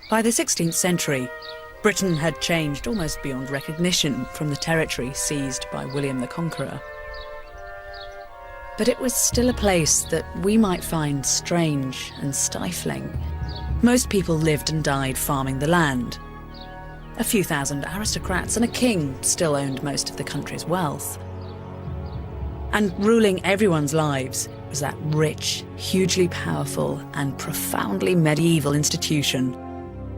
By the 16th century, Britain had changed almost beyond recognition from the territory seized by William the Conqueror. But it was still a place that we might find strange and stifling. Most people lived and died farming the land. A few thousand aristocrats and a king still owned most of the country's wealth. And ruling everyone's lives was that rich, hugely powerful and profoundly medieval institution,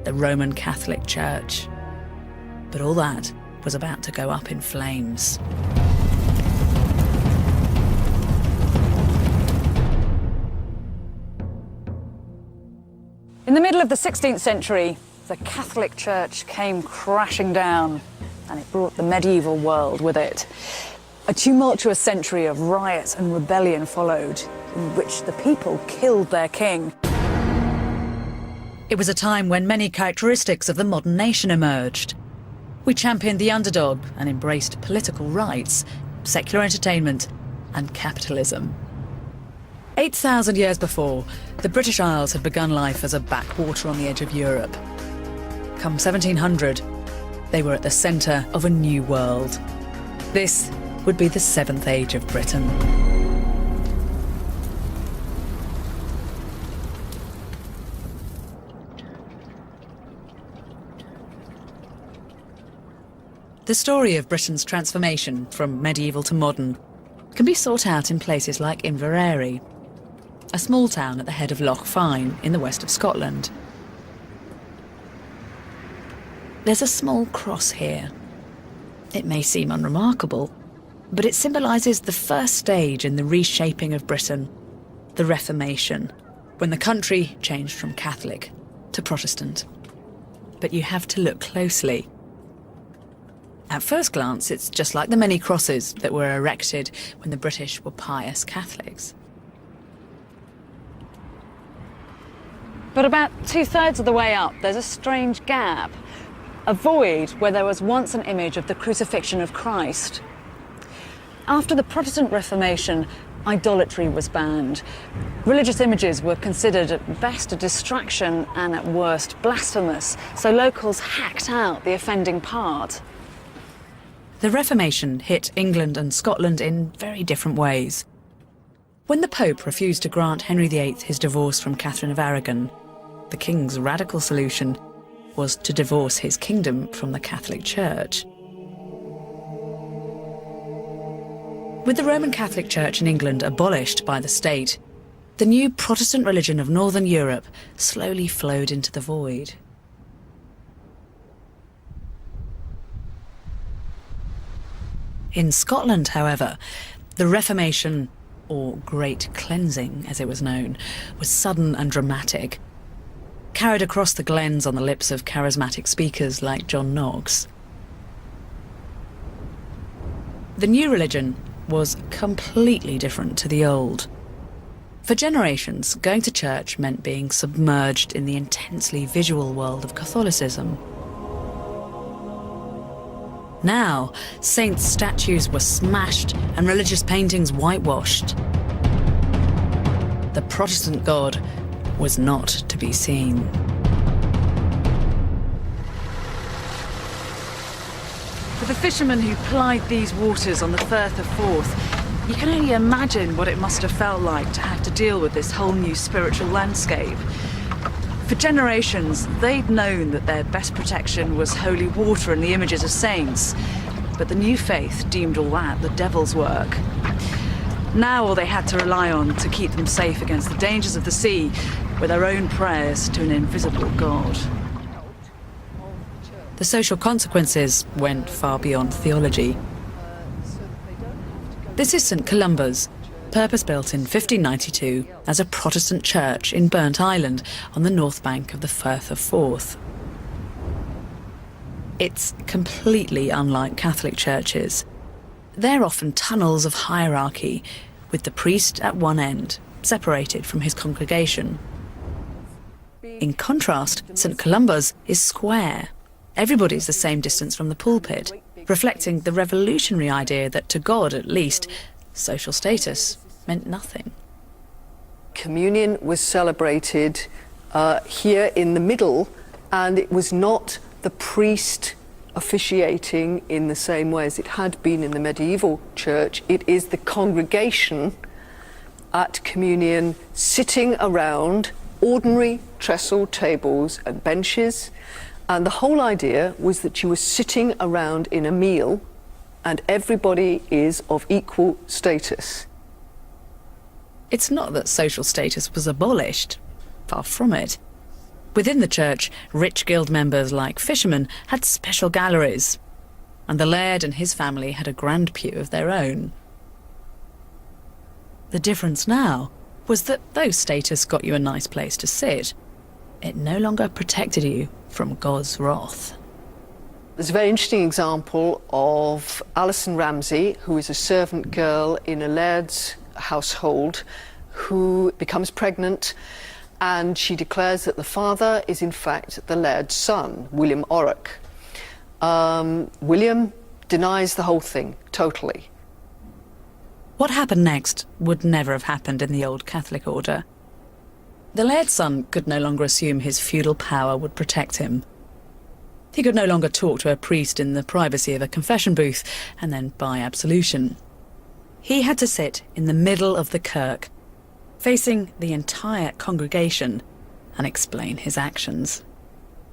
the Roman Catholic Church. But all that was about to go up in flames. In the middle of the 16th century, the Catholic Church came crashing down, and it brought the medieval world with it. A tumultuous century of riots and rebellion followed, in which the people killed their king. It was a time when many characteristics of the modern nation emerged. We championed the underdog and embraced political rights, secular entertainment, and capitalism. 8,000 years before, the British Isles had begun life as a backwater on the edge of Europe. Come 1700, they were at the centre of a new world. This would be the Seventh Age of Britain. The story of Britain's transformation from medieval to modern can be sought out in places like Inverary, a small town at the head of Loch Fyne in the west of Scotland. There's a small cross here. It may seem unremarkable, but it symbolises the first stage in the reshaping of Britain, the Reformation, when the country changed from Catholic to Protestant. But you have to look closely. At first glance, it's just like the many crosses that were erected when the British were pious Catholics. But about 2/3 of the way up, there's a strange gap, a void where there was once an image of the crucifixion of Christ. After the Protestant Reformation, idolatry was banned. Religious images were considered at best a distraction and at worst blasphemous, so locals hacked out the offending part. The Reformation hit England and Scotland in very different ways. When the Pope refused to grant Henry VIII his divorce from Catherine of Aragon, the king's radical solution was to divorce his kingdom from the Catholic Church. With the Roman Catholic Church in England abolished by the state, the new Protestant religion of Northern Europe slowly flowed into the void. In Scotland, however, the Reformation, or Great Cleansing as it was known, was sudden and dramatic, carried across the glens on the lips of charismatic speakers like John Knox. The new religion was completely different to the old. For generations, going to church meant being submerged in the intensely visual world of Catholicism. Now, saints' statues were smashed and religious paintings whitewashed. The Protestant God was not to be seen. For the fishermen who plied these waters on the Firth of Forth, you can only imagine what it must have felt like to have to deal with this whole new spiritual landscape. For generations, they'd known that their best protection was holy water and the images of saints, but the new faith deemed all that the devil's work. Now all they had to rely on to keep them safe against the dangers of the sea were their own prayers to an invisible God. The social consequences went far beyond theology. This is St Columba's, purpose-built in 1592 as a Protestant church in Burnt Island on the north bank of the Firth of Forth. It's completely unlike Catholic churches. They're often tunnels of hierarchy, with the priest at one end, separated from his congregation. In contrast, St Columba's is square. Everybody's the same distance from the pulpit, reflecting the revolutionary idea that to God, at least, social status meant nothing. Communion was celebrated here in the middle And it was not the priest officiating in the same way as it had been in the medieval church. It is the congregation at communion sitting around ordinary trestle tables and benches. And the whole idea was that you were sitting around in a meal and everybody is of equal status. It's not that social status was abolished. Far from it. Within the church, rich guild members like fishermen had special galleries, and the laird and his family had a grand pew of their own. The difference now was that though status got you a nice place to sit, it no longer protected you from God's wrath. There's a very interesting example of Alison Ramsay, who is a servant girl in a laird's household, who becomes pregnant, and she declares that the father is in fact the laird's son, William Orrock. William denies the whole thing totally. What happened next would never have happened in the old Catholic order. The laird's son could no longer assume his feudal power would protect him. He could no longer talk to a priest in the privacy of a confession booth and then buy absolution. He had to sit in the middle of the kirk, facing the entire congregation, and explain his actions.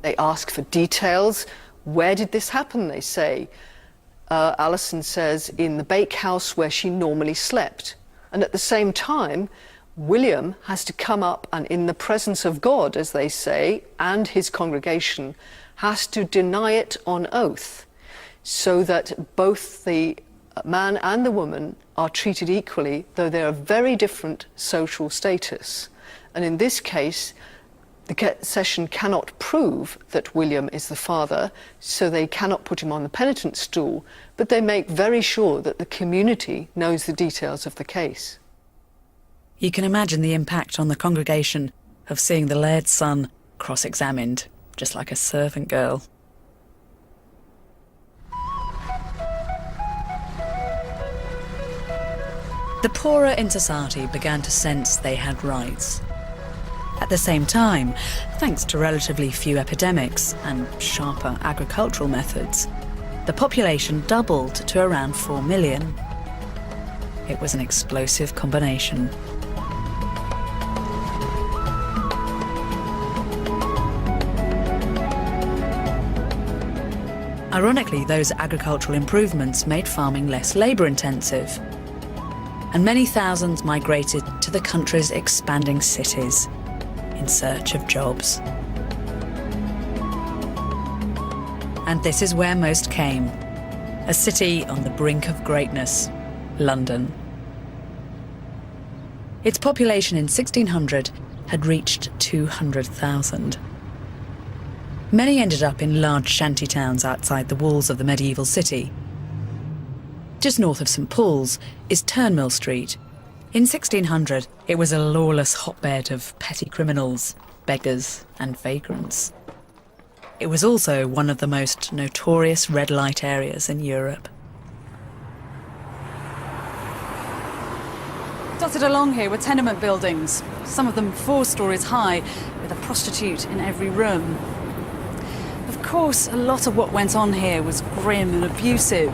They ask for details. Where did this happen, they say. Alison says, in the bakehouse where she normally slept. And at the same time, William has to come up and, in the presence of God, as they say, and his congregation, has to deny it on oath, so that both the man and the woman are treated equally, though they are very different social status. And in this case, the session cannot prove that William is the father, so they cannot put him on the penitent stool, but they make very sure that the community knows the details of the case. You can imagine the impact on the congregation of seeing the laird's son cross-examined, just like a servant girl. The poorer in society began to sense they had rights. At the same time, thanks to relatively few epidemics and sharper agricultural methods, the population doubled to around 4 million. It was an explosive combination. Ironically, those agricultural improvements made farming less labour-intensive, and many thousands migrated to the country's expanding cities in search of jobs. And this is where most came, a city on the brink of greatness, London. Its population in 1600 had reached 200,000. Many ended up in large shanty towns outside the walls of the medieval city. Just north of St Paul's is Turnmill Street. In 1600, it was a lawless hotbed of petty criminals, beggars and vagrants. It was also one of the most notorious red light areas in Europe. Dotted along here were tenement buildings, some of them 4 stories high, with a prostitute in every room. Of course, a lot of what went on here was grim and abusive.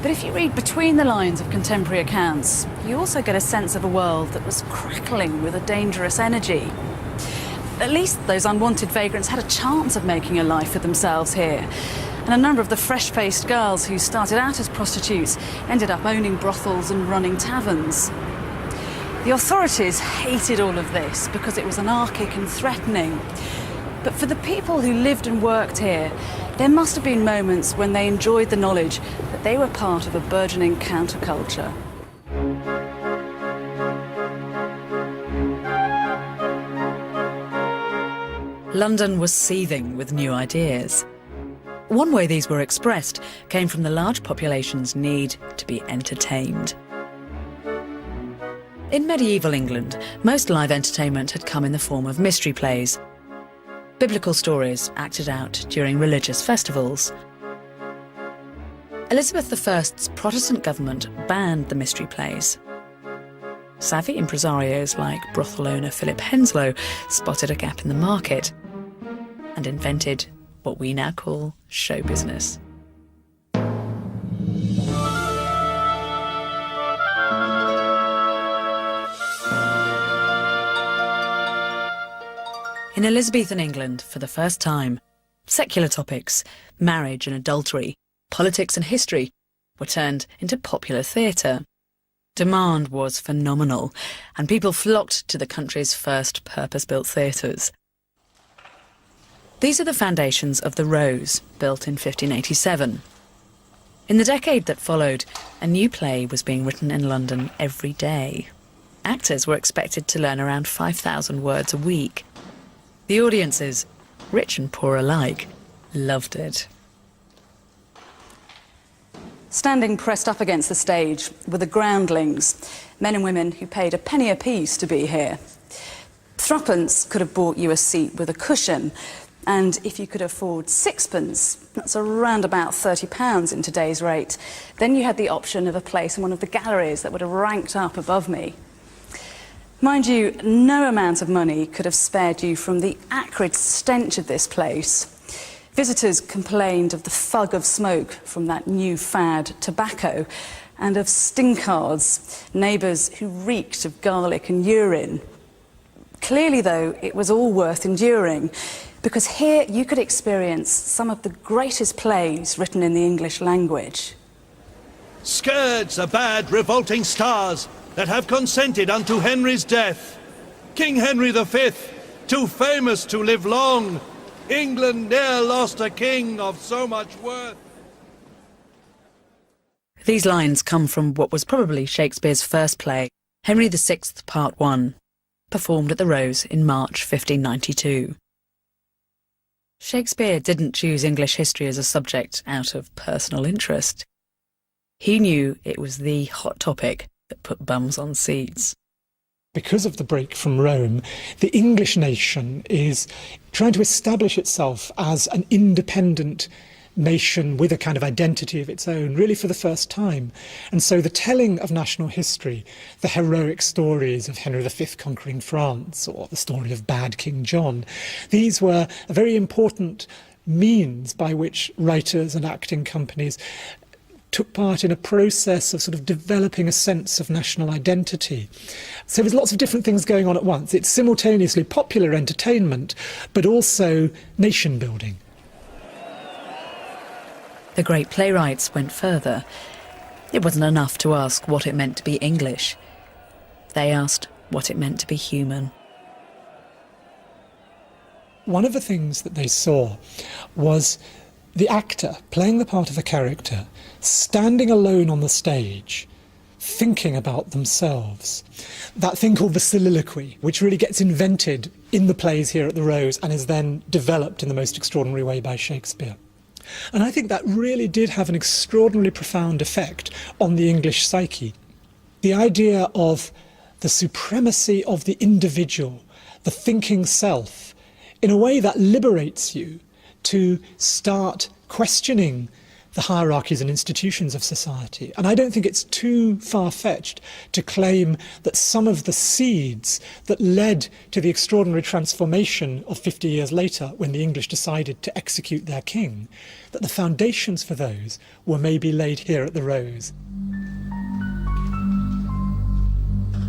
But if you read between the lines of contemporary accounts, you also get a sense of a world that was crackling with a dangerous energy. At least those unwanted vagrants had a chance of making a life for themselves here. And a number of the fresh-faced girls who started out as prostitutes ended up owning brothels and running taverns. The authorities hated all of this because it was anarchic and threatening. But for the people who lived and worked here, there must have been moments when they enjoyed the knowledge that they were part of a burgeoning counterculture. London was seething with new ideas. One way these were expressed came from the large population's need to be entertained. In medieval England, most live entertainment had come in the form of mystery plays, biblical stories acted out during religious festivals. Elizabeth I's Protestant government banned the mystery plays. Savvy impresarios like brothel owner Philip Henslow spotted a gap in the market. and invented what we now call show business. In Elizabethan England, for the first time, secular topics, marriage and adultery, politics and history, were turned into popular theatre. Demand was phenomenal, and people flocked to the country's first purpose-built theatres. These are the foundations of the Rose, built in 1587. In the decade that followed, a new play was being written in London every day. Actors were expected to learn around 5,000 words a week. The audiences, rich and poor alike, loved it. Standing pressed up against the stage were the groundlings, men and women who paid a penny apiece to be here. Threepence could have bought you a seat with a cushion, and if you could afford sixpence, that's around about £30 in today's rate, then you had the option of a place in one of the galleries that would have ranked up above me. Mind you, no amount of money could have spared you from the acrid stench of this place. Visitors complained of the fug of smoke from that new fad tobacco and of stinkards, neighbours who reeked of garlic and urine. Clearly, though, it was all worth enduring, because here you could experience some of the greatest plays written in the English language. Scourge the bad revolting stars that have consented unto Henry's death. King Henry V, too famous to live long, England ne'er lost a king of so much worth. These lines come from what was probably Shakespeare's first play, Henry VI, Part 1, performed at the Rose in March 1592. Shakespeare didn't choose English history as a subject out of personal interest. He knew it was the hot topic that put bums on seats. Because of the break from Rome, the English nation is trying to establish itself as an independent nation with a kind of identity of its own, really for the first time. And so the telling of national history, the heroic stories of Henry V conquering France, or the story of bad King John, these were a very important means by which writers and acting companies took part in a process of sort of developing a sense of national identity. So there's lots of different things going on at once. It's simultaneously popular entertainment, but also nation building. The great playwrights went further. It wasn't enough to ask what it meant to be English. They asked what it meant to be human. One of the things that they saw was the actor playing the part of a character, standing alone on the stage, thinking about themselves. That thing called the soliloquy, which really gets invented in the plays here at the Rose and is then developed in the most extraordinary way by Shakespeare. And I think that really did have an extraordinarily profound effect on the English psyche. The idea of the supremacy of the individual, the thinking self, in a way that liberates you to start questioning the hierarchies and institutions of society. And I don't think it's too far-fetched to claim that some of the seeds that led to the extraordinary transformation of 50 years later, when the English decided to execute their king, that the foundations for those were maybe laid here at the Rose.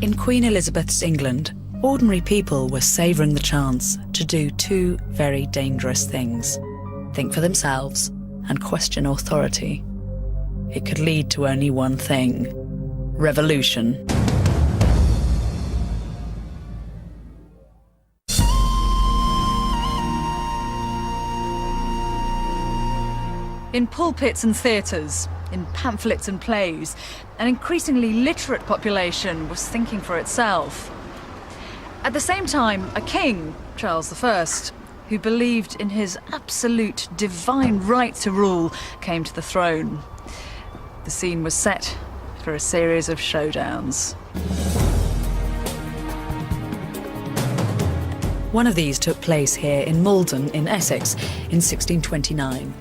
In Queen Elizabeth's England, ordinary people were savouring the chance to do two very dangerous things: think for themselves and question authority. It could lead to only one thing: revolution. In pulpits and theatres, in pamphlets and plays, an increasingly literate population was thinking for itself. At the same time, a king, Charles I, who believed in his absolute divine right to rule, came to the throne. The scene was set for a series of showdowns. One of these took place here in Malden in Essex in 1629.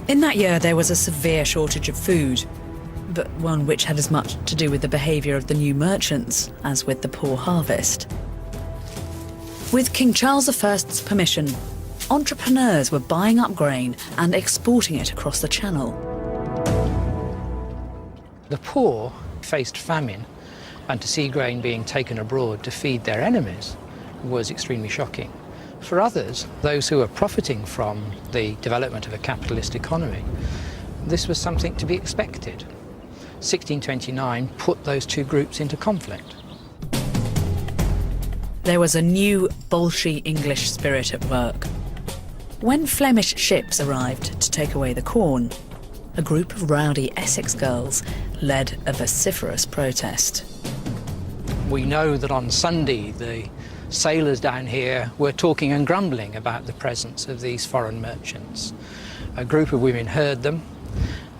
In that year there was a severe shortage of food, but one which had as much to do with the behaviour of the new merchants as with the poor harvest. With King Charles I's permission, entrepreneurs were buying up grain and exporting it across the channel. The poor faced famine, and to see grain being taken abroad to feed their enemies was extremely shocking. For others, those who were profiting from the development of a capitalist economy, this was something to be expected. 1629 put those two groups into conflict. There was a new Bolshevik English spirit at work. When Flemish ships arrived to take away the corn, a group of rowdy Essex girls led a vociferous protest. We know that on Sunday the sailors down here were talking and grumbling about the presence of these foreign merchants. A group of women heard them,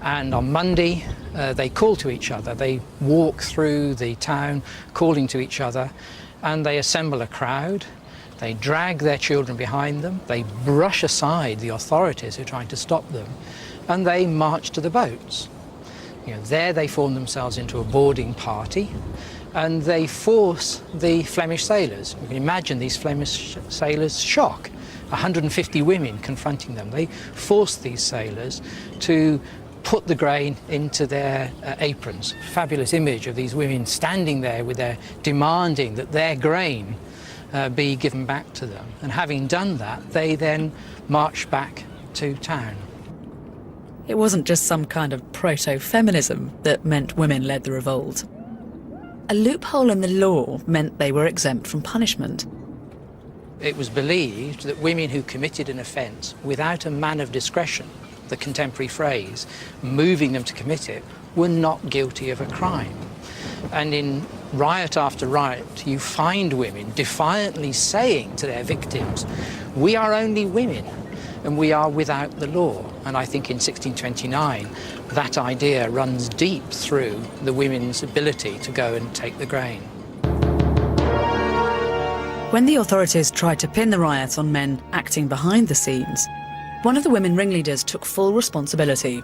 and on Monday they called to each other. They walk through the town calling to each other, and they assemble a crowd. They drag their children behind them, they brush aside the authorities who are trying to stop them, and they march to the boats. There they form themselves into a boarding party, and they force the Flemish sailors. You can imagine these Flemish sailors' shock. 150 women confronting them. They force these sailors to put the grain into their aprons. Fabulous image of these women standing there with their demanding that their grain be given back to them. And having done that, they then march back to town. It wasn't just some kind of proto-feminism that meant women led the revolt. A loophole in the law meant they were exempt from punishment. It was believed that women who committed an offence without a man of discretion, the contemporary phrase, moving them to commit it, were not guilty of a crime. And in riot after riot, you find women defiantly saying to their victims, "We are only women, and we are without the law." And I think in 1629, that idea runs deep through the women's ability to go and take the grain. When the authorities tried to pin the riot on men acting behind the scenes, one of the women ringleaders took full responsibility.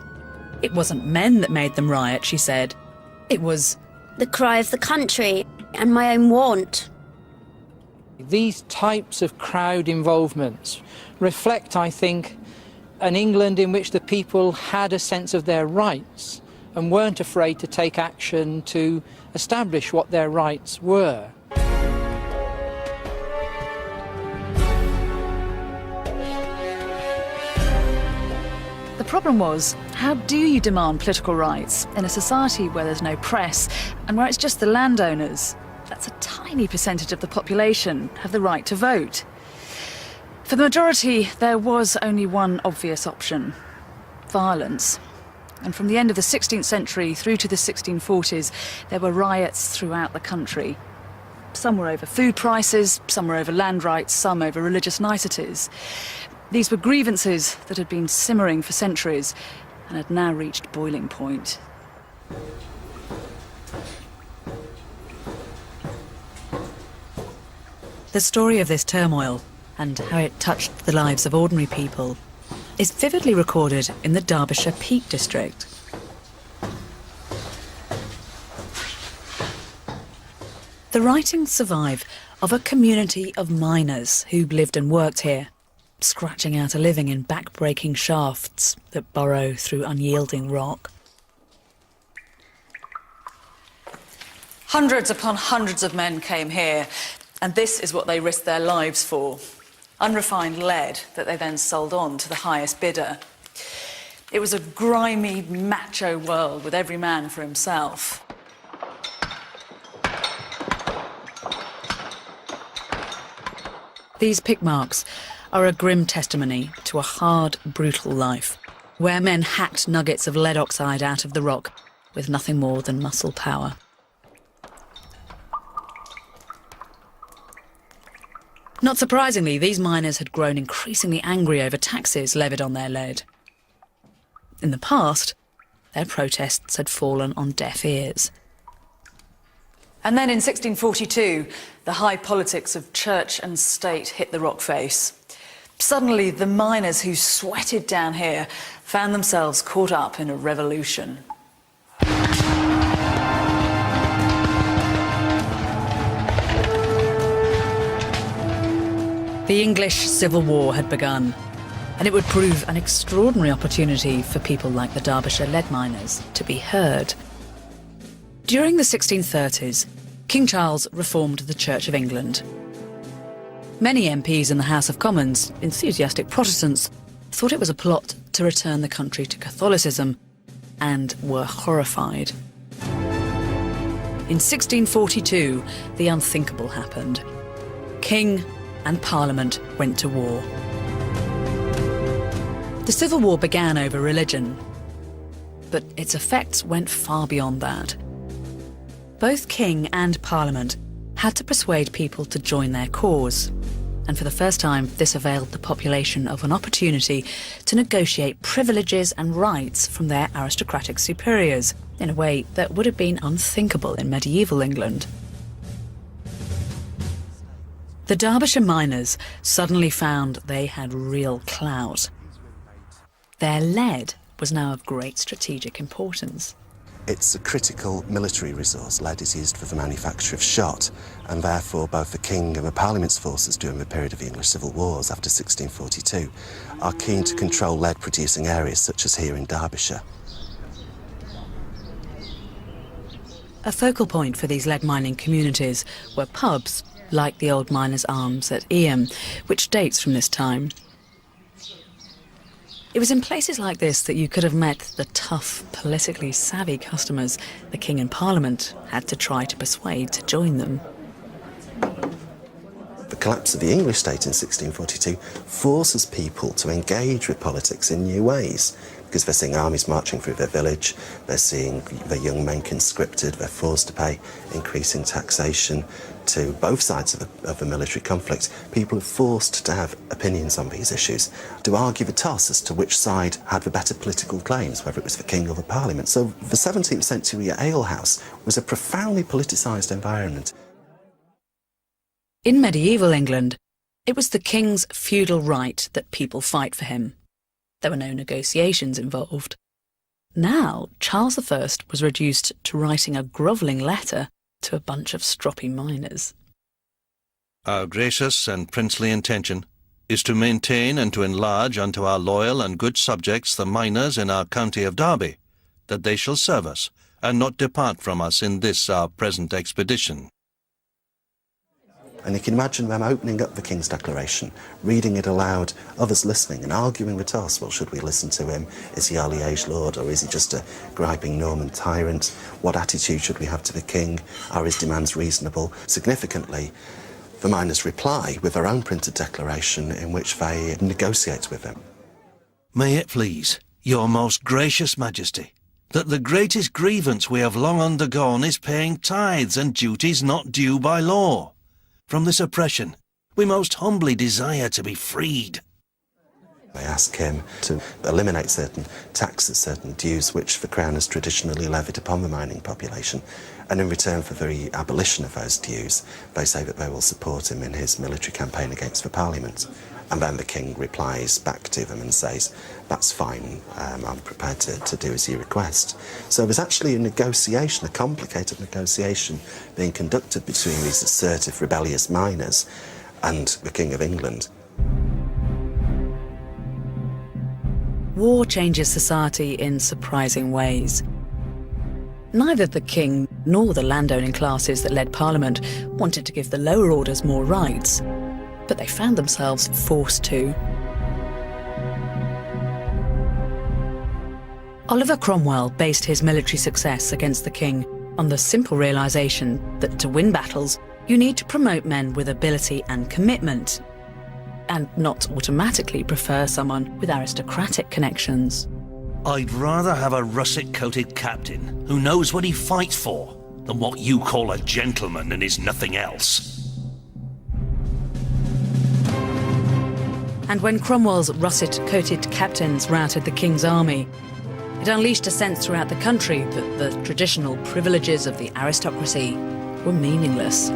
It wasn't men that made them riot, she said. It was the cry of the country and my own want. These types of crowd involvements reflect, I think, an England in which the people had a sense of their rights and weren't afraid to take action to establish what their rights were. The problem was, how do you demand political rights in a society where there's no press and where it's just the landowners? That's a tiny percentage of the population have the right to vote. For the majority, there was only one obvious option: violence. And from the end of the 16th century through to the 1640s, there were riots throughout the country. Some were over food prices, some were over land rights, some over religious niceties. These were grievances that had been simmering for centuries and had now reached boiling point. the story of this turmoil and how it touched the lives of ordinary people is vividly recorded in the Derbyshire Peak District. The writings survive of a community of miners who lived and worked here, scratching out a living in back-breaking shafts that burrow through unyielding rock. Hundreds upon hundreds of men came here, and this is what they risked their lives for. Unrefined lead that they then sold on to the highest bidder. It was a grimy, macho world with every man for himself. These pick marks are a grim testimony to a hard, brutal life, where men hacked nuggets of lead oxide out of the rock with nothing more than muscle power. Not surprisingly, these miners had grown increasingly angry over taxes levied on their lead. In the past, their protests had fallen on deaf ears. And then in 1642, the high politics of church and state hit the rock face. Suddenly, the miners who sweated down here found themselves caught up in a revolution. The English Civil War had begun, and it would prove an extraordinary opportunity for people like the Derbyshire lead miners to be heard. During the 1630s, King Charles reformed the Church of England. Many MPs in the House of Commons, enthusiastic Protestants, thought it was a plot to return the country to Catholicism, and were horrified. In 1642, the unthinkable happened. King and Parliament went to war. The Civil War began over religion, but its effects went far beyond that. Both King and Parliament had to persuade people to join their cause, and for the first time this availed the population of an opportunity to negotiate privileges and rights from their aristocratic superiors in a way that would have been unthinkable in medieval England. The Derbyshire miners suddenly found they had real clout. Their lead was now of great strategic importance. It's a critical military resource. Lead is used for the manufacture of shot, and therefore both the King and the Parliament's forces during the period of the English Civil Wars after 1642 are keen to control lead-producing areas such as here in Derbyshire. A focal point for these lead mining communities were pubs, like the Old Miners' Arms at Eyam, which dates from this time. It was in places like this that you could have met the tough, politically savvy customers the King and Parliament had to try to persuade to join them. The collapse of the English state in 1642 forces people to engage with politics in new ways, because they're seeing armies marching through their village, they're seeing their young men conscripted, they're forced to pay increasing taxation to both sides of the military conflict. People are forced to have opinions on these issues, to argue the toss as to which side had the better political claims, whether it was the King or the Parliament. So the 17th century alehouse was a profoundly politicised environment. In medieval England, it was the King's feudal right that people fight for him. There were no negotiations involved. Now, Charles I was reduced to writing a grovelling letter to a bunch of stroppy miners. Our gracious and princely intention is to maintain and to enlarge unto our loyal and good subjects the miners in our county of Derby, that they shall serve us, and not depart from us in this our present expedition. And you can imagine them opening up the King's Declaration, reading it aloud, others listening and arguing with us. Well, should we listen to him? Is he our liege lord, or is he just a griping Norman tyrant? What attitude should we have to the King? Are his demands reasonable? Significantly, the miners reply with their own printed declaration in which they negotiate with him. May it please your most gracious majesty, that the greatest grievance we have long undergone is paying tithes and duties not due by law. From this oppression, we most humbly desire to be freed. They ask him to eliminate certain taxes, certain dues, which the Crown has traditionally levied upon the mining population. And in return for the abolition of those dues, they say that they will support him in his military campaign against the Parliament. And then the King replies back to them and says, that's fine, I'm prepared to do as you request. So there's actually a negotiation, a complicated negotiation being conducted between these assertive, rebellious miners and the King of England. War changes society in surprising ways. Neither the King nor the landowning classes that led Parliament wanted to give the lower orders more rights, but they found themselves forced to. Oliver Cromwell based his military success against the King on the simple realisation that to win battles, you need to promote men with ability and commitment, and not automatically prefer someone with aristocratic connections. I'd rather have a russet-coated captain who knows what he fights for than what you call a gentleman and is nothing else. And when Cromwell's russet-coated captains routed the King's army, it unleashed a sense throughout the country that the traditional privileges of the aristocracy were meaningless.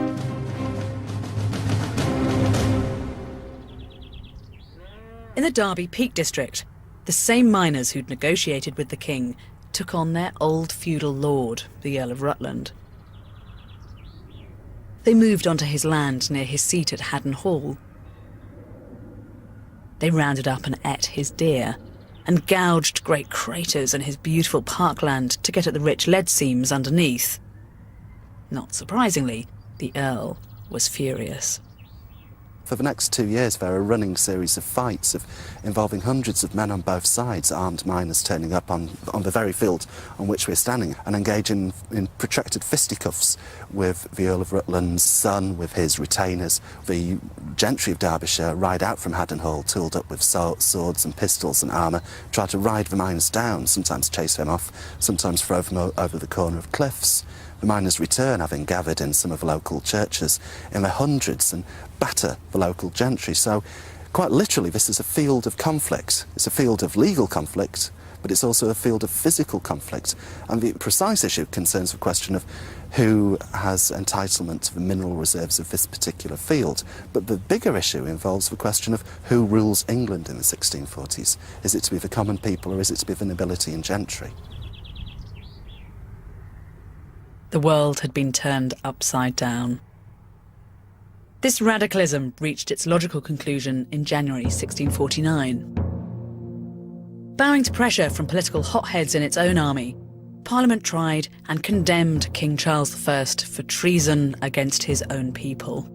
In the Derby Peak District, the same miners who'd negotiated with the King took on their old feudal lord, the Earl of Rutland. They moved onto his land near his seat at Haddon Hall. They rounded up and ate his deer, and gouged great craters in his beautiful parkland to get at the rich lead seams underneath. Not surprisingly, the Earl was furious. For the next 2 years, there are a running series of fights involving hundreds of men on both sides, armed miners turning up on the very field on which we're standing and engaging in protracted fisticuffs with the Earl of Rutland's son, with his retainers. The gentry of Derbyshire ride out from Haddon Hall, tooled up with swords and pistols and armour, try to ride the miners down, sometimes chase them off, sometimes throw them over the corner of cliffs. The miners return, having gathered in some of the local churches in their hundreds, and batter the local gentry. So, quite literally, this is a field of conflict. It's a field of legal conflict, but it's also a field of physical conflict. And the precise issue concerns the question of who has entitlement to the mineral reserves of this particular field. But the bigger issue involves the question of who rules England in the 1640s. Is it to be the common people, or is it to be the nobility and gentry? The world had been turned upside down. This radicalism reached its logical conclusion in January 1649. Bowing to pressure from political hotheads in its own army, Parliament tried and condemned King Charles I for treason against his own people.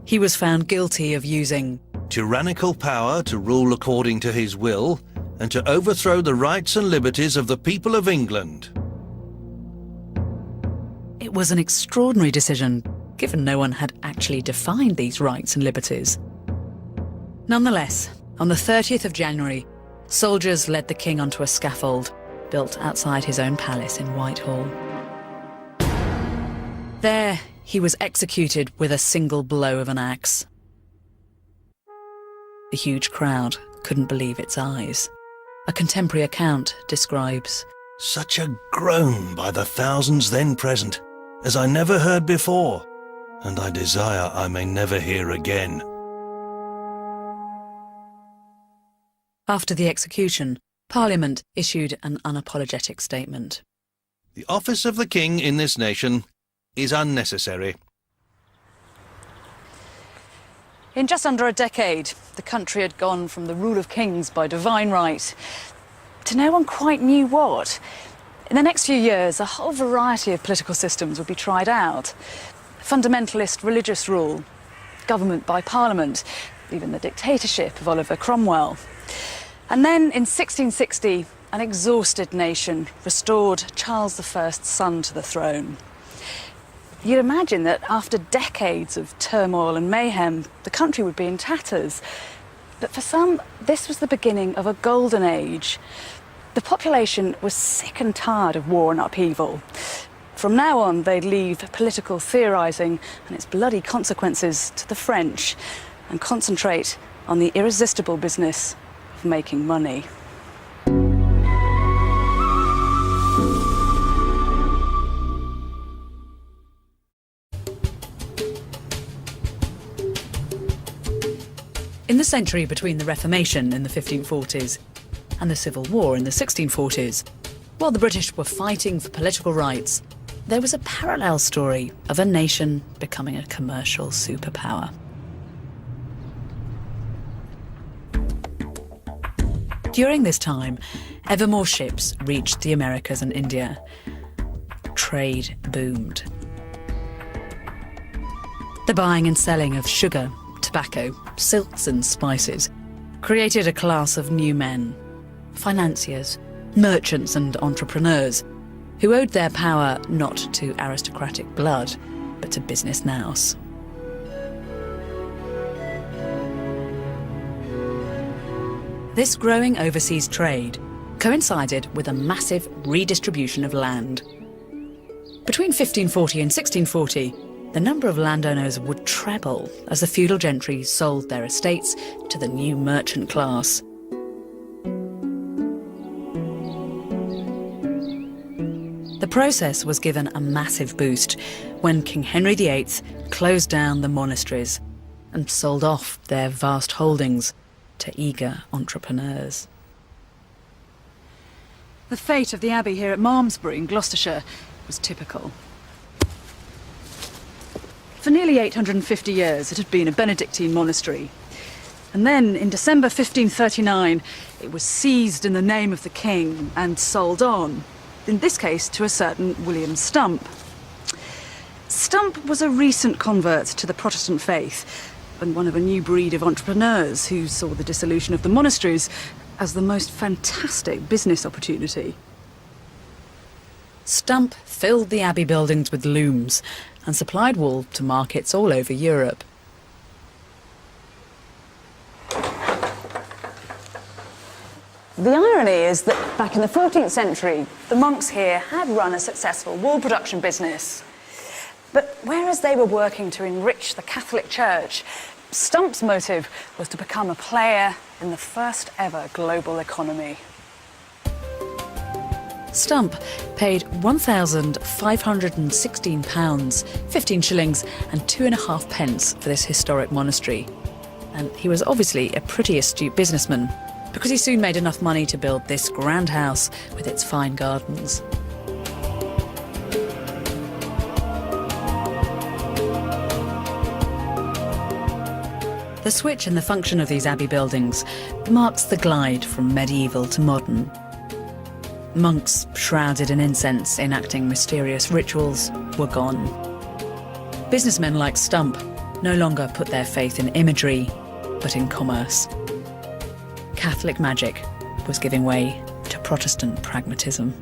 He was found guilty of using tyrannical power to rule according to his will and to overthrow the rights and liberties of the people of England. It was an extraordinary decision, given no one had actually defined these rights and liberties. Nonetheless, on the 30th of January, soldiers led the king onto a scaffold built outside his own palace in Whitehall. There, he was executed with a single blow of an axe. The huge crowd couldn't believe its eyes. A contemporary account describes, "Such a groan by the thousands then present, as I never heard before, and I desire I may never hear again." After the execution, Parliament issued an unapologetic statement. The office of the king in this nation is unnecessary. In just under a decade, the country had gone from the rule of kings by divine right to no one quite knew what. In the next few years, a whole variety of political systems would be tried out. Fundamentalist religious rule, government by Parliament, even the dictatorship of Oliver Cromwell. And then in 1660, an exhausted nation restored Charles I's son to the throne. You'd imagine that after decades of turmoil and mayhem, the country would be in tatters. But for some, this was the beginning of a golden age. The population was sick and tired of war and upheaval. From now on, they'd leave political theorising and its bloody consequences to the French and concentrate on the irresistible business of making money. In the century between the Reformation in the 1540s and the Civil War in the 1640s, while the British were fighting for political rights, there was a parallel story of a nation becoming a commercial superpower. During this time, ever more ships reached the Americas and India. Trade boomed. The buying and selling of sugar, tobacco, silks and spices created a class of new men, financiers, merchants and entrepreneurs, who owed their power not to aristocratic blood, but to business nous. This growing overseas trade coincided with a massive redistribution of land. Between 1540 and 1640, the number of landowners would treble as the feudal gentry sold their estates to the new merchant class. The process was given a massive boost when King Henry VIII closed down the monasteries and sold off their vast holdings to eager entrepreneurs. The fate of the abbey here at Malmesbury in Gloucestershire was typical. For nearly 850 years, it had been a Benedictine monastery. And then, in December 1539, it was seized in the name of the king and sold on, in this case to a certain William Stump. Stump was a recent convert to the Protestant faith and one of a new breed of entrepreneurs who saw the dissolution of the monasteries as the most fantastic business opportunity. Stump filled the abbey buildings with looms and supplied wool to markets all over Europe. The irony is that back in the 14th century, the monks here had run a successful wool production business. But whereas they were working to enrich the Catholic Church, Stump's motive was to become a player in the first ever global economy. Stump paid £1,516, 15 shillings and 2.5 pence for this historic monastery. And he was obviously a pretty astute businessman, because he soon made enough money to build this grand house with its fine gardens. The switch in the function of these abbey buildings marks the glide from medieval to modern. Monks, shrouded in incense, enacting mysterious rituals, were gone. Businessmen like Stump no longer put their faith in imagery, but in commerce. Catholic magic was giving way to Protestant pragmatism.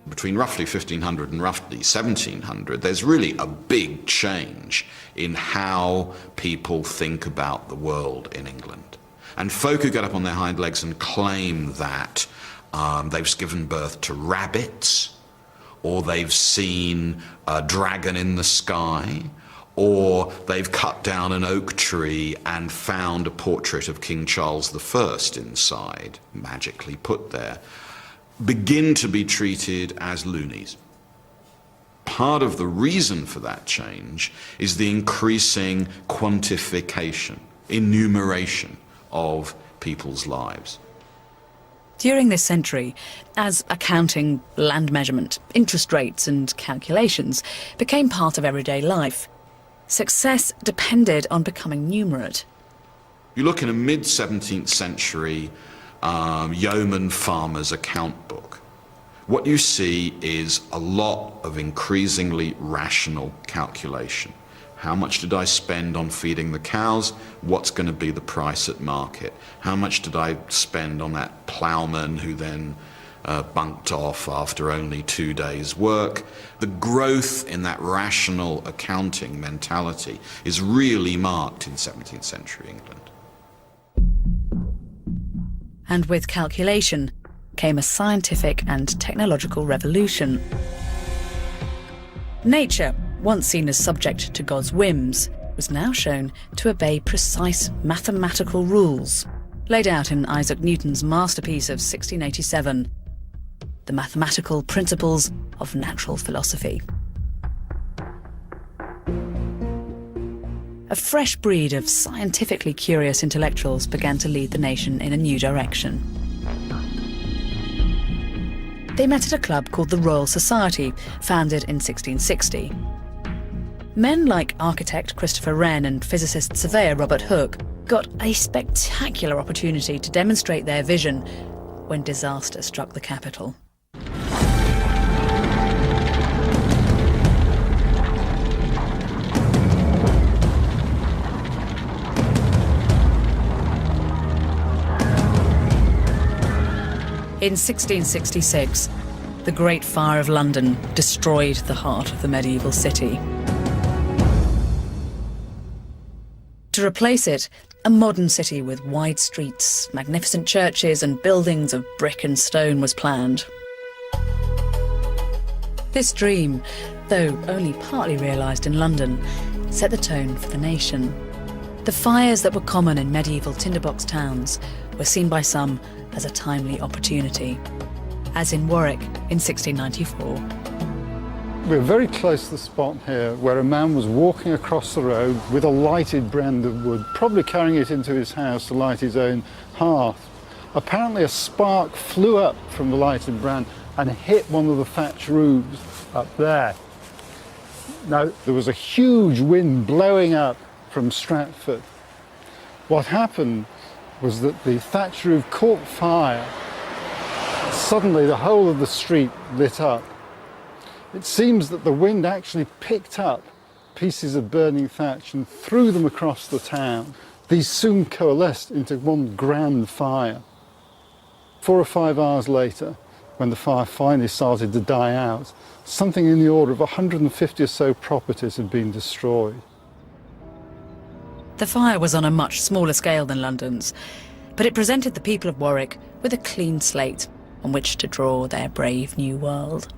Between roughly 1500 and roughly 1700, there's really a big change in how people think about the world in England. And folk who get up on their hind legs and claim that they've given birth to rabbits, or they've seen a dragon in the sky, or they've cut down an oak tree and found a portrait of King Charles I inside, magically put there, begin to be treated as loonies. Part of the reason for that change is the increasing quantification, enumeration of people's lives. During this century, as accounting, land measurement, interest rates and calculations became part of everyday life, success depended on becoming numerate. You look in a mid-17th century yeoman farmer's account book, what you see is a lot of increasingly rational calculation. How much did I spend on feeding the cows? What's going to be the price at market? How much did I spend on that ploughman who then bunked off after only 2 days' work? The growth in that rational accounting mentality is really marked in 17th century England. And with calculation came a scientific and technological revolution. Nature, once seen as subject to God's whims, was now shown to obey precise mathematical rules, laid out in Isaac Newton's masterpiece of 1687, The Mathematical Principles of Natural Philosophy. A fresh breed of scientifically curious intellectuals began to lead the nation in a new direction. They met at a club called the Royal Society, founded in 1660. Men like architect Christopher Wren and physicist surveyor Robert Hooke got a spectacular opportunity to demonstrate their vision when disaster struck the capital. In 1666, the Great Fire of London destroyed the heart of the medieval city. To replace it, a modern city with wide streets, magnificent churches and buildings of brick and stone was planned. This dream, though only partly realised in London, set the tone for the nation. The fires that were common in medieval tinderbox towns were seen by some as a timely opportunity, as in Warwick in 1694. We're very close to the spot here where a man was walking across the road with a lighted brand of wood, probably carrying it into his house to light his own hearth. Apparently a spark flew up from the lighted brand and hit one of the thatch roofs up there. No, there was a huge wind blowing up from Stratford. What happened was that the thatch roof caught fire. Suddenly the whole of the street lit up. It seems that the wind actually picked up pieces of burning thatch and threw them across the town. These soon coalesced into one grand fire. 4 or 5 hours later, when the fire finally started to die out, something in the order of 150 or so properties had been destroyed. The fire was on a much smaller scale than London's, but it presented the people of Warwick with a clean slate on which to draw their brave new world.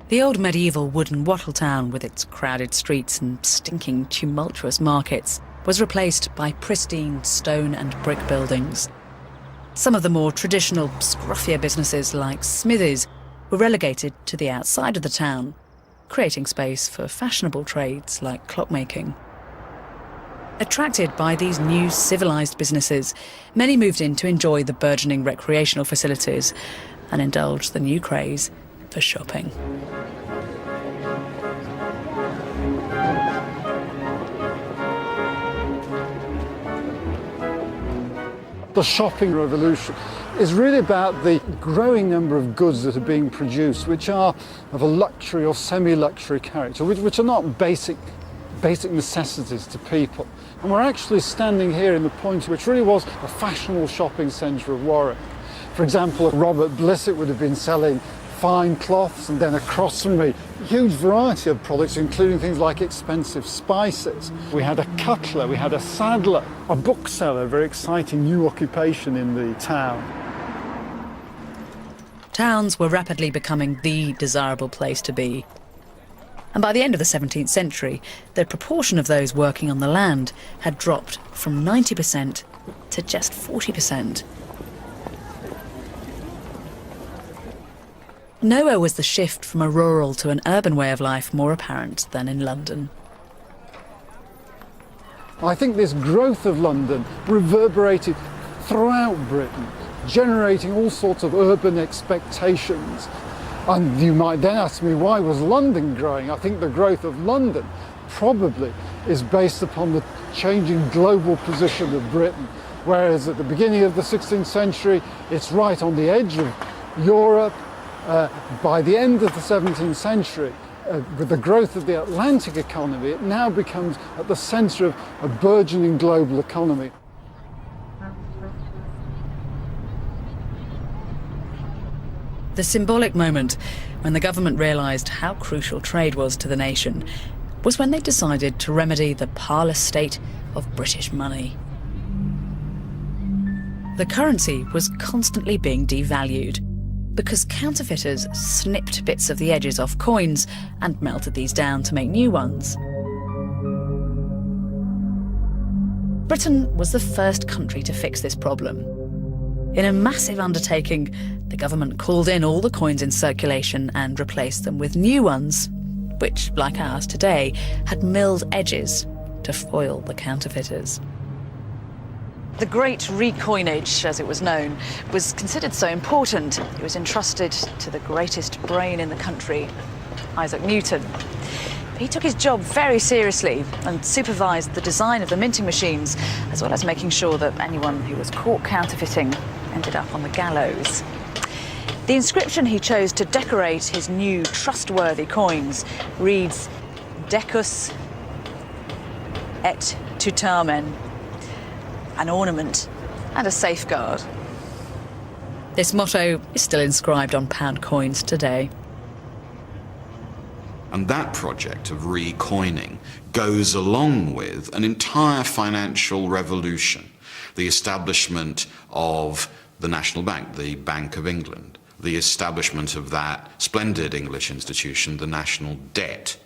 The old medieval wooden wattle town, with its crowded streets and stinking, tumultuous markets, was replaced by pristine stone and brick buildings. Some of the more traditional, scruffier businesses, like smithies, were relegated to the outside of the town, creating space for fashionable trades like clockmaking. Attracted by these new civilised businesses, many moved in to enjoy the burgeoning recreational facilities and indulge the new craze for shopping. The shopping revolution is really about the growing number of goods that are being produced, which are of a luxury or semi-luxury character, which are not basic necessities to people. And we're actually standing here in the point which really was a fashionable shopping centre of Warwick. For example, Robert Blissett would have been selling fine cloths, and then across from me, a huge variety of products, including things like expensive spices. We had a cutler, we had a saddler, a bookseller, a very exciting new occupation in the town. Towns were rapidly becoming the desirable place to be. And by the end of the 17th century, the proportion of those working on the land had dropped from 90% to just 40%. Nowhere was the shift from a rural to an urban way of life more apparent than in London. I think this growth of London reverberated throughout Britain, generating all sorts of urban expectations. And you might then ask me, why was London growing? I think the growth of London probably is based upon the changing global position of Britain. Whereas at the beginning of the 16th century, it's right on the edge of Europe. By the end of the 17th century, with the growth of the Atlantic economy, it now becomes at the centre of a burgeoning global economy. The symbolic moment when the government realised how crucial trade was to the nation was when they decided to remedy the parlous state of British money. The currency was constantly being devalued because counterfeiters snipped bits of the edges off coins and melted these down to make new ones. Britain was the first country to fix this problem. In a massive undertaking, the government called in all the coins in circulation and replaced them with new ones, which, like ours today, had milled edges to foil the counterfeiters. The Great Recoinage, as it was known, was considered so important, it was entrusted to the greatest brain in the country, Isaac Newton. He took his job very seriously and supervised the design of the minting machines, as well as making sure that anyone who was caught counterfeiting ended up on the gallows. The inscription he chose to decorate his new trustworthy coins reads Decus et Tutamen, an ornament and a safeguard. This motto is still inscribed on pound coins today. And that project of recoining goes along with an entire financial revolution, the establishment of the National Bank, the Bank of England, the establishment of that splendid English institution, the national debt,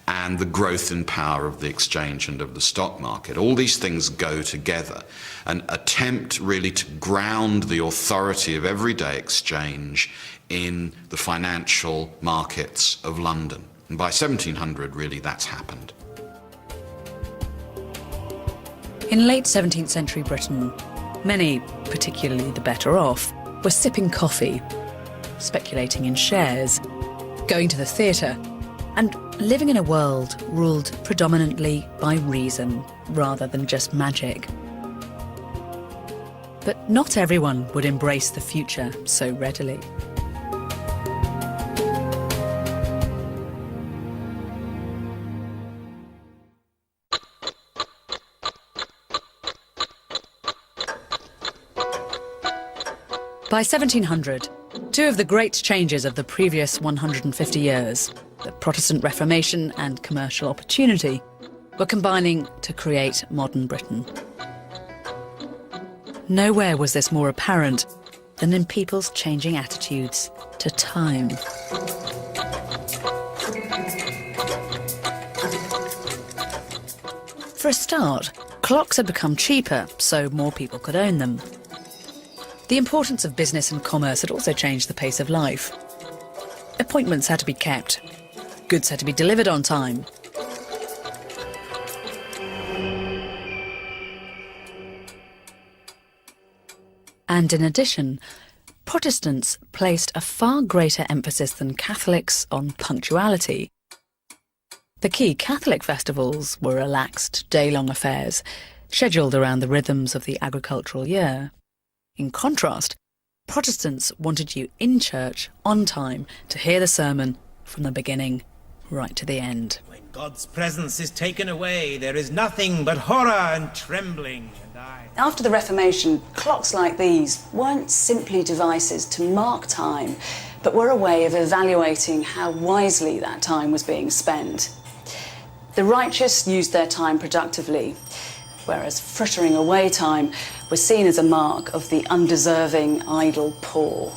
and the growth in power of the exchange and of the stock market. All these things go together, an attempt really to ground the authority of everyday exchange in the financial markets of London. And by 1700, really, that's happened. In late 17th century Britain, many, particularly the better off, were sipping coffee, speculating in shares, going to the theatre, and living in a world ruled predominantly by reason rather than just magic. But not everyone would embrace the future so readily. By 1700, two of the great changes of the previous 150 years, the Protestant Reformation and commercial opportunity, were combining to create modern Britain. Nowhere was this more apparent than in people's changing attitudes to time. For a start, clocks had become cheaper, so more people could own them. The importance of business and commerce had also changed the pace of life. Appointments had to be kept. Goods had to be delivered on time. And in addition, Protestants placed a far greater emphasis than Catholics on punctuality. The key Catholic festivals were relaxed, day-long affairs, scheduled around the rhythms of the agricultural year. In contrast, Protestants wanted you in church on time to hear the sermon from the beginning right to the end. When God's presence is taken away, there is nothing but horror and trembling and I. After the Reformation, clocks like these weren't simply devices to mark time, but were a way of evaluating how wisely that time was being spent. The righteous used their time productively, whereas frittering away time was seen as a mark of the undeserving, idle poor.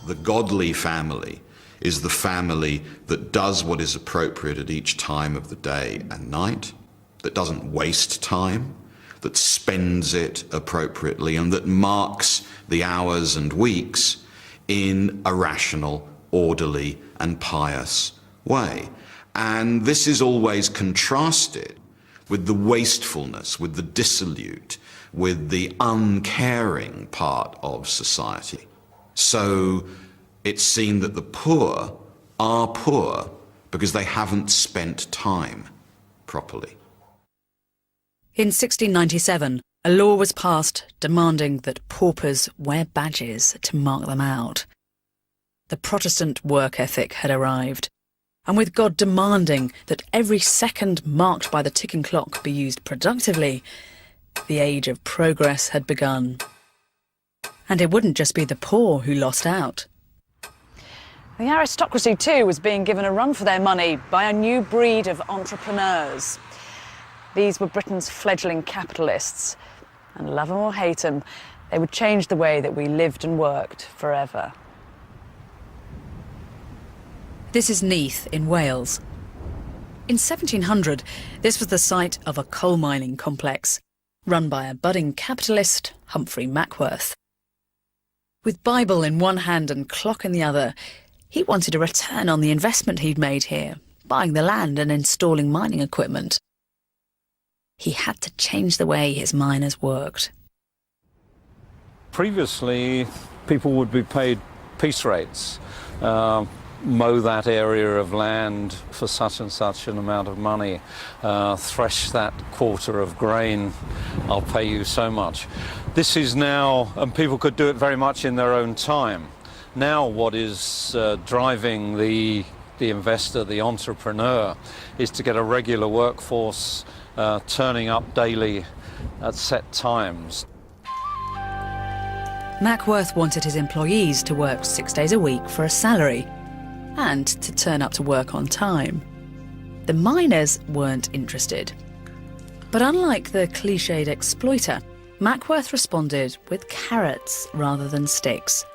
The godly family is the family that does what is appropriate at each time of the day and night, that doesn't waste time, that spends it appropriately, and that marks the hours and weeks in a rational, orderly, and pious way. And this is always contrasted with the wastefulness, with the dissolute, with the uncaring part of society. So it's seen that the poor are poor because they haven't spent time properly. In 1697, a law was passed demanding that paupers wear badges to mark them out. The Protestant work ethic had arrived, and with God demanding that every second marked by the ticking clock be used productively, the age of progress had begun. And it wouldn't just be the poor who lost out. The aristocracy, too, was being given a run for their money by a new breed of entrepreneurs. These were Britain's fledgling capitalists, and love them or hate them, they would change the way that we lived and worked forever. This is Neath in Wales. In 1700, this was the site of a coal mining complex, run by a budding capitalist, Humphrey Mackworth. With Bible in one hand and clock in the other, he wanted a return on the investment he'd made here, buying the land and installing mining equipment. He had to change the way his miners worked. Previously, people would be paid piece rates. Mow that area of land for such and such an amount of money, thresh that quarter of grain, I'll pay you so much. This is now, and people could do it very much in their own time. Now what is driving the investor, the entrepreneur, is to get a regular workforce turning up daily at set times. Mackworth wanted his employees to work 6 days a week for a salary, and to turn up to work on time. The miners weren't interested. But unlike the cliched exploiter, Mackworth responded with carrots rather than sticks.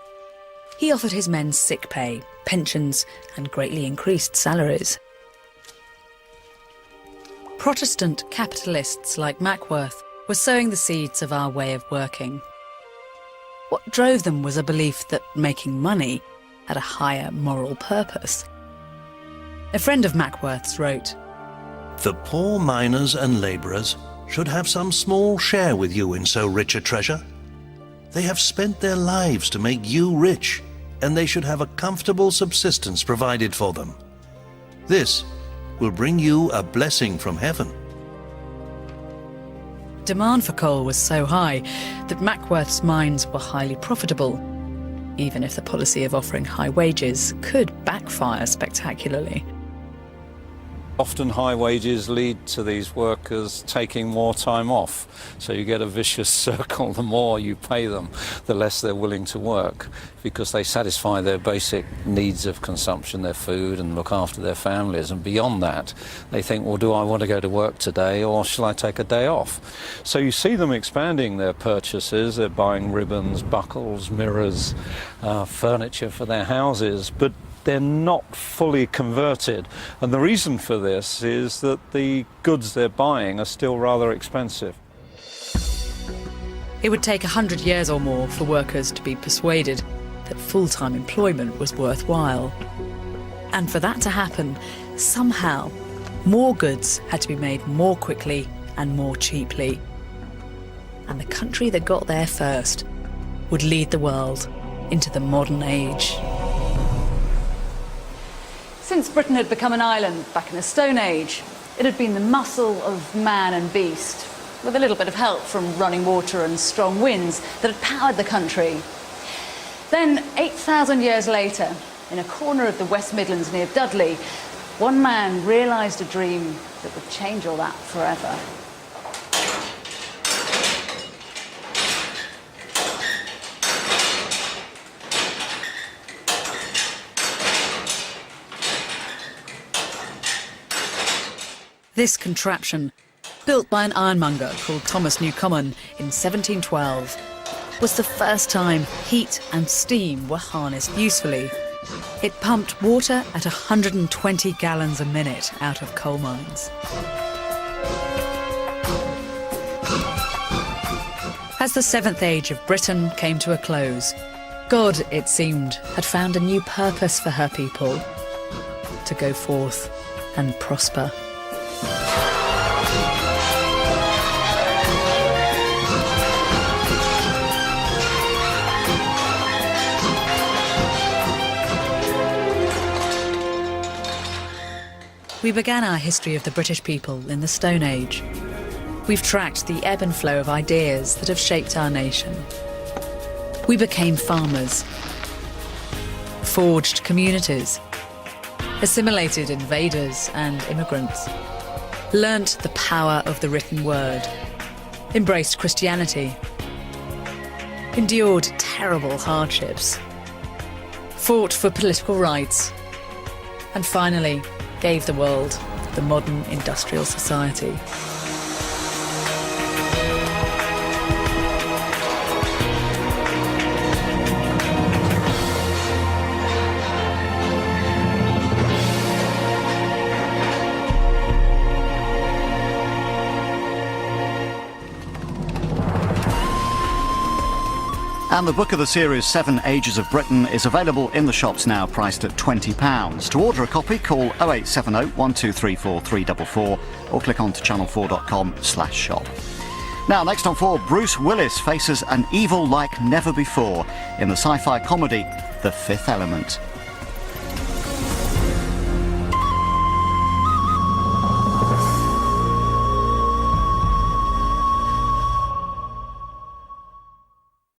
He offered his men sick pay, pensions, and greatly increased salaries. Protestant capitalists like Mackworth were sowing the seeds of our way of working. What drove them was a belief that making money had a higher moral purpose. A friend of Mackworth's wrote, "The poor miners and labourers should have some small share with you in so rich a treasure. They have spent their lives to make you rich, and they should have a comfortable subsistence provided for them. This will bring you a blessing from heaven. Demand for coal was so high that Mackworth's mines were highly profitable, even if the policy of offering high wages could backfire spectacularly. Often high wages lead to these workers taking more time off. So you get a vicious circle. The more you pay them, the less they're willing to work, because they satisfy their basic needs of consumption, their food, and look after their families. And beyond that, they think, well, do I want to go to work today, or shall I take a day off? So you see them expanding their purchases. They're buying ribbons, buckles, mirrors, furniture for their houses, but they're not fully converted. And the reason for this is that the goods they're buying are still rather expensive. It would take 100 years or more for workers to be persuaded that full-time employment was worthwhile. And for that to happen, somehow, more goods had to be made more quickly and more cheaply. And the country that got there first would lead the world into the modern age. Since Britain had become an island back in the Stone Age, it had been the muscle of man and beast, with a little bit of help from running water and strong winds, that had powered the country. Then, 8,000 years later, in a corner of the West Midlands near Dudley, one man realised a dream that would change all that forever. This contraption, built by an ironmonger called Thomas Newcomen in 1712, was the first time heat and steam were harnessed usefully. It pumped water at 120 gallons a minute out of coal mines. As the Seventh Age of Britain came to a close, God, it seemed, had found a new purpose for her people: to go forth and prosper. We began our history of the British people in the Stone Age. We've tracked the ebb and flow of ideas that have shaped our nation. We became farmers, forged communities, assimilated invaders and immigrants, learnt the power of the written word, embraced Christianity, endured terrible hardships, fought for political rights, and finally gave the world the modern industrial society. And the book of the series, 7 Ages of Britain, is available in the shops now, priced at £20. To order a copy, call 0870 1234 344 or click on to channel4.com/shop. Now, next on 4, Bruce Willis faces an evil like never before in the sci-fi comedy The Fifth Element.